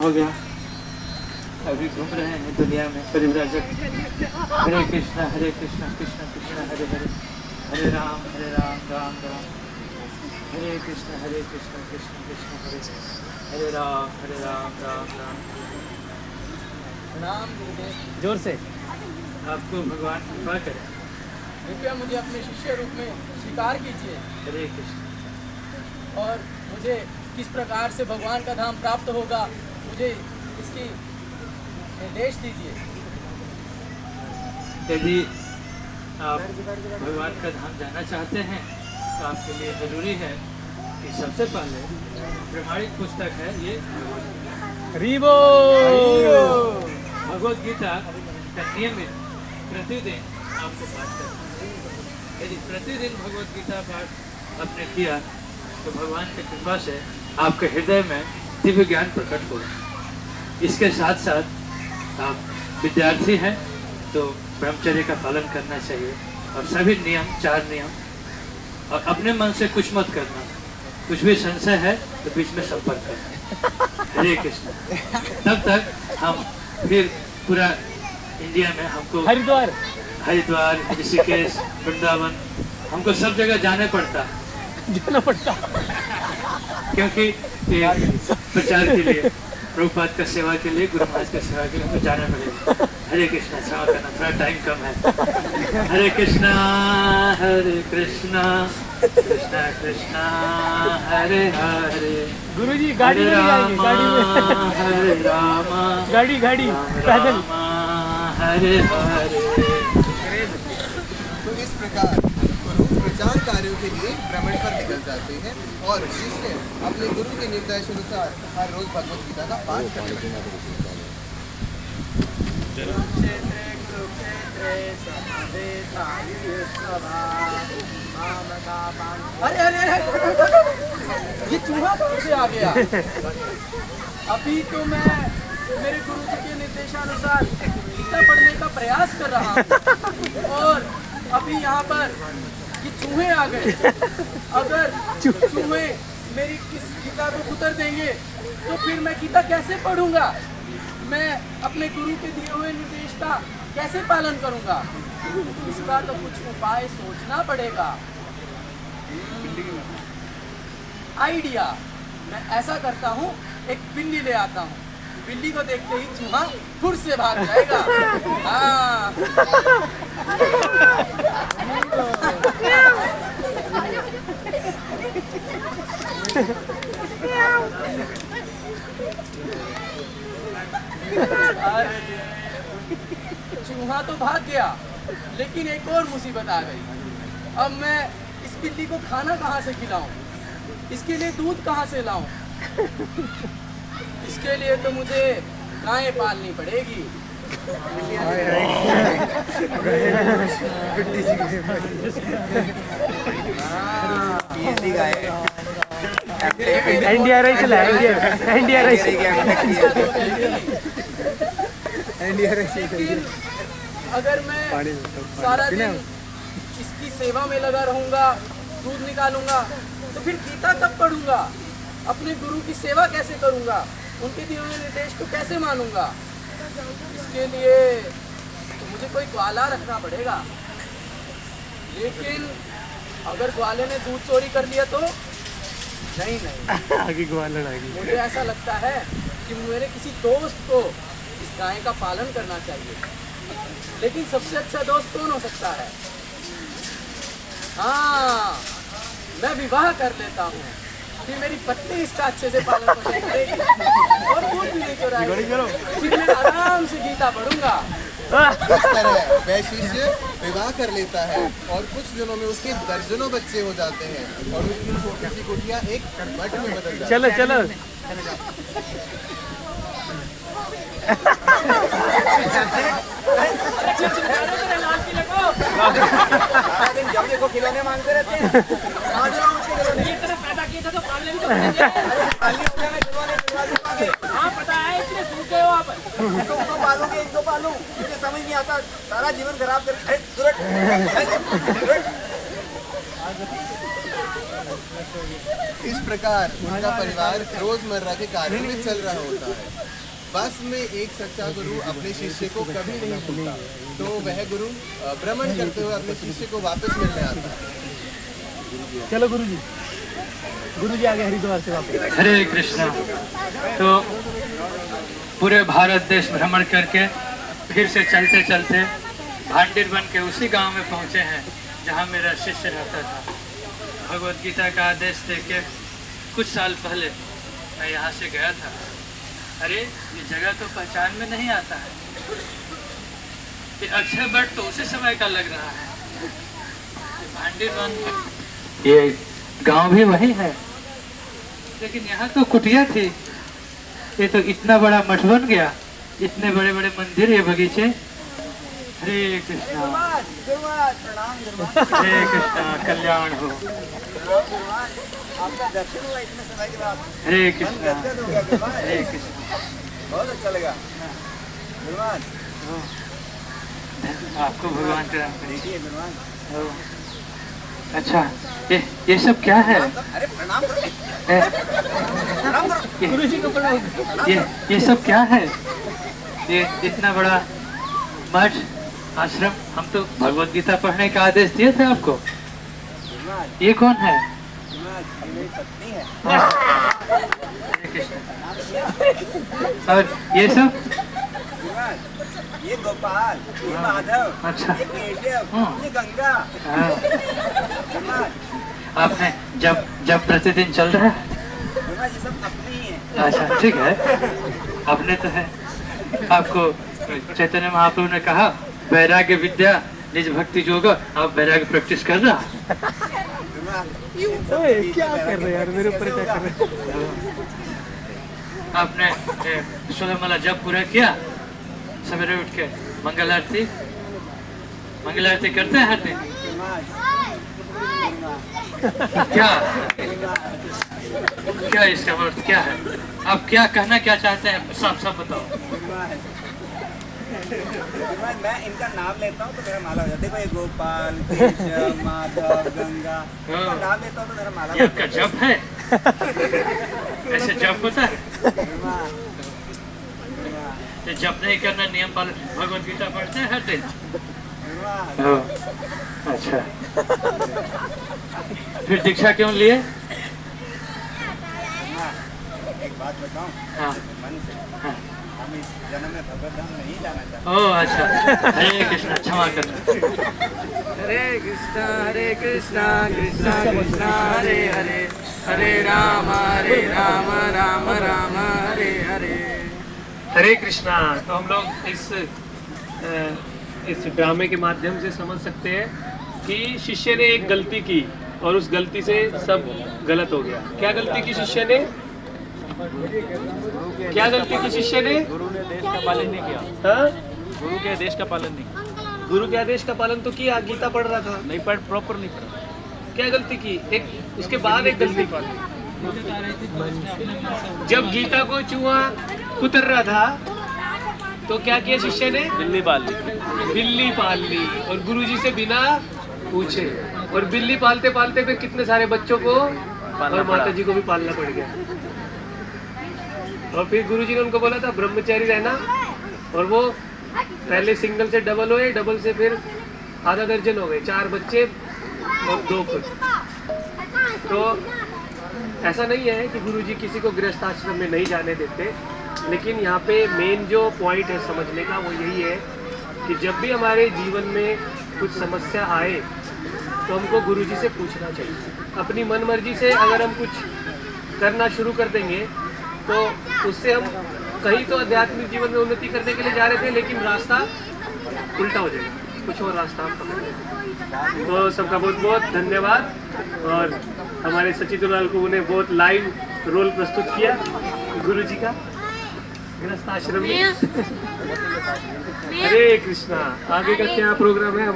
हो गया। अभी घूम रहे हैं दुनिया में परिव्राजक। हरे कृष्णा कृष्णा कृष्णा हरे हरे, हरे राम राम राम हरे कृष्णा कृष्णा कृष्णा हरे हरे राम राम राम। नाम गुरुदेव। जोर से। आपको भगवान कृपा करे। कृपया मुझे अपने शिष्य रूप में स्वीकार कीजिए हरे कृष्ण। और मुझे किस प्रकार से भगवान का धाम प्राप्त होगा, मुझे इसकी निर्देश दीजिए। यदि आप भगवान का धाम जाना चाहते हैं तो आपके लिए जरूरी है कि सबसे पहले प्रमाणिक पुस्तक है ये रीबो भगवद गीता का नियमित प्रतिदिन आपको पाठ करना है। यदि प्रतिदिन भगवद गीता पाठ आपने किया तो भगवान की कृपा से आपके हृदय में दिव्य ज्ञान प्रकट होगा। इसके साथ साथ आप विद्यार्थी हैं तो ब्रह्मचर्य का पालन करना चाहिए और सभी नियम, 4 नियम, और अपने मन से कुछ मत करना। कुछ भी संशय है तो बीच में संपर्क करना। हरे कृष्ण। तब तक हम फिर पूरा इंडिया में हमको हरिद्वार, ऋषिकेश, वृंदावन, हमको सब जगह जाना पड़ता क्योंकि ये प्रचार के लिए, प्रभुपाद का सेवा के लिए, गुरु महाराज का सेवा के लिए हमको जाना पड़ेगा। हरे कृष्णा। सेवा करना थोड़ा टाइम कम है। हरे कृष्णा कृष्णा कृष्णा हरे हरे। गुरुजी गाड़ी में जाएंगे, गाड़ी में। हरे रामा गाड़ी पैदल। हरे हरे। तो इस प्रकार गुरु प्रचार कार्यों के लिए भ्रमण पर निकल जाते हैं और शिष्य अपने गुरु के निर्देश अनुसार हर रोज भगवद गीता का पाठ करते हैं। अरे अरे ये चूहा कहाँ से आ गया? अभी तो मैं मेरे गुरु जी के निर्देशानुसार गीता पढ़ने का प्रयास कर रहा हूँ और अभी यहाँ पर ये चूहे आ गए। अगर चूहे मेरी किस गीता को उतर देंगे तो फिर मैं गीता कैसे पढ़ूंगा? मैं अपने गुरु के दिए हुए निर्देश का कैसे पालन करूंगा? इसका तो कुछ उपाय सोचना पड़ेगा। आइडिया, मैं ऐसा करता हूँ, एक बिल्ली ले आता हूँ। बिल्ली को देखते ही चूहा फुर से भाग जाएगा। हाँ। चूहा तो भाग गया, लेकिन एक और मुसीबत आ गई। अब मैं इस बिल्ली को खाना कहाँ से खिलाऊं? इसके लिए दूध कहाँ से लाऊं? इसके लिए तो मुझे गायें पालनी पड़ेगी। इंडिया राइस ला, इंडिया राइस। लेकिन अगर मैं सारा दिन इसकी सेवा में लगा रहूंगा, दूध निकालूंगा, तो फिर गीता कब पढ़ूंगा? अपने गुरु की सेवा कैसे करूंगा? उनके दिए हुए निर्देश को कैसे मानूंगा? इसके लिए तो मुझे कोई ग्वाला रखना पड़ेगा। लेकिन अगर ग्वाले ने दूध चोरी कर लिया तो? नहीं आगे ग्वाला आएगी। मुझे ऐसा लगता है कि मेरे किसी दोस्त को इस गाय का पालन करना चाहिए। लेकिन सबसे अच्छा दोस्त कौन हो सकता है? हाँ, मैं विवाह कर लेता हूँ, फिर मेरी पत्नी इसका अच्छे से पालन पोषण करेगी और दूध भी नहीं चुराएगी। फिर मैं आराम से गीता पढ़ूंगा। इस तरह वह शिष्य विवाह कर लेता है और कुछ दिनों में उसके दर्जनों बच्चे हो जाते हैं और उसकी छोटी सी कुटिया एक मठ में बदल जाती है। चलो जब देखो खिलौने मांगते रहते हैं। पैदा किया था तो पालने भी तो हाँ पता है, इतने सूखे हो आप। इनको पालूंगे, इनको पालूं, मुझे समझ नहीं आता, सारा जीवन खराब कर। इस प्रकार उनका परिवार रोजमर्रा के कार्यों में चल रहा होता है। वास्तव में एक सच्चा गुरु अपने शिष्य को कभी नहीं भूलता। तो वह गुरु भ्रमण करते हुए अपने शिष्य को वापस मिलने आता है। चलो गुरु जी आ गए हरिद्वार से वापस। हरे कृष्णा। तो पूरे भारत देश भ्रमण करके फिर से चलते चलते भांडिर बन के उसी गांव में पहुंचे हैं जहां मेरा शिष्य रहता था। भगवद गीता का आदेश देके कुछ साल पहले मैं यहाँ से गया था। अरे ये जगह तो पहचान में नहीं आता है। ये अक्षय वट तो उसी समय का लग रहा है। ये भांडिर बन, ये गांव भी वही है, लेकिन यहाँ तो कुटिया थी। ये तो इतना बड़ा मठ बन गया, इतने बड़े बड़े मंदिर, ये बगीचे। हरे कृष्णा। हरे कृष्णा, कल्याण हो। आपका दर्शन हुआ इतने समय के बाद। हरे कृष्णा। हरे कृष्णा। बहुत अच्छा लगा गुरुमान। आपको भगवान प्रणाम करें। देखिए गुरुमान। अच्छा, ये सब क्या है? अरे प्रणाम करो। ए, प्रणाम करो। गुरु जी को प्रणाम। ये सब क्या है? ये इतना बड़ा मठ, आश्रम। हम तो भगवद गीता पढ़ने का आदेश दिए थे आपको। गुरुमान, ये कौन है? गुरुमान, ये मेरी पत्नी है। हरे कृष्णा। और ये सब? गुरुमान, ये गोपाल, ये माधव, अच्छा। ये केशव, हाँ। ये गंगा। हाँ। गुरुमान, आपने जब प्रतिदिन चल रहा है? गुरुमान, ये सब अपने ही है। अच्छा, ठीक है, आपने तो है। आपको चैतन्य महाप्रभु ने कहा वैराग्य विद्या निज भक्ति योग। आप वैराग्य प्रैक्टिस कर रहा? गुरुमान, ओए क्या कर रहे यार, मेरे ऊपर क्या कर रहे? आपने 16 माला जब पूरा किया, सवेरे उठ के मंगल आरती करते हैं हर दिन? क्या इसका अर्थ क्या है? आप क्या कहना क्या चाहते हैं? साफ साफ बताओ। मैं इनका नाम लेता हूँ तो मेरा माला हो जाता है। देखो ये गोपाल, केशव, माधव, गंगा, इनका नाम लेता हूँ तो मेरा माला हो ये जाता आपका जप है? ऐसे जप होता है? है। ये जप नहीं करना नियम पालन। भगवद गीता पढ़ते हैं हर दिन? अच्छा, फिर दीक्षा क्यों लिए? एक बात बताऊं, हाँ। मन से हाँ। हम इस जन्म में भगवत धाम नहीं जाना चाहते। ओह अच्छा। हरे कृष्णा, क्षमा करना। हरे कृष्णा कृष्णा कृष्णा हरे हरे, हरे राम राम राम हरे हरे। हरे कृष्णा। तो हम लोग इस ड्रामे के माध्यम से समझ सकते हैं कि शिष्य ने एक गलती की और उस गलती से सब गलत हो गया। क्या गलती की शिष्य ने? क्या गलती की शिष्य ने? गुरु ने देश का पालन नहीं किया। हाँ? गुरु के आदेश का पालन नहीं गुरु के आदेश का पालन तो किया, गीता पढ़ रहा था। नहीं पढ़, प्रॉपर नहीं पढ़ा। क्या गलती की? एक उसके बाद एक गलती की। जब गीता को चूहा कुतर रहा था तो क्या किया शिष्य ने? बिल्ली पाल ली। बिल्ली पाल ली, और गुरुजी से बिना पूछे। और बिल्ली पालते पालते फिर कितने सारे बच्चों को और माता जी को भी पालना पड़ गया। और फिर गुरुजी ने उनको बोला था ब्रह्मचारी रहना, और वो पहले सिंगल से डबल हुए, डबल से फिर आधा दर्जन हो गए, 4 बच्चे और 2 खुद। तो ऐसा नहीं है कि गुरुजी किसी को गृहस्थ आश्रम में नहीं जाने देते, लेकिन यहाँ पे मेन जो पॉइंट है समझने का वो यही है कि जब भी हमारे जीवन में कुछ समस्या आए तो हमको गुरुजी से पूछना चाहिए। अपनी मन मर्जी से अगर हम कुछ करना शुरू कर देंगे तो उससे हम कहीं तो आध्यात्मिक जीवन में उन्नति करने के लिए जा रहे थे, लेकिन रास्ता उल्टा हो जाएगा, कुछ और रास्ता हम पकड़ेंगे। तो सबका बहुत बहुत धन्यवाद। और हमारे सचिन लाल को उन्हें बहुत लाइव रोल प्रस्तुत किया गुरुजी का गृहस्थ आश्रम में। हरे कृष्णा। आगे का क्या प्रोग्राम है?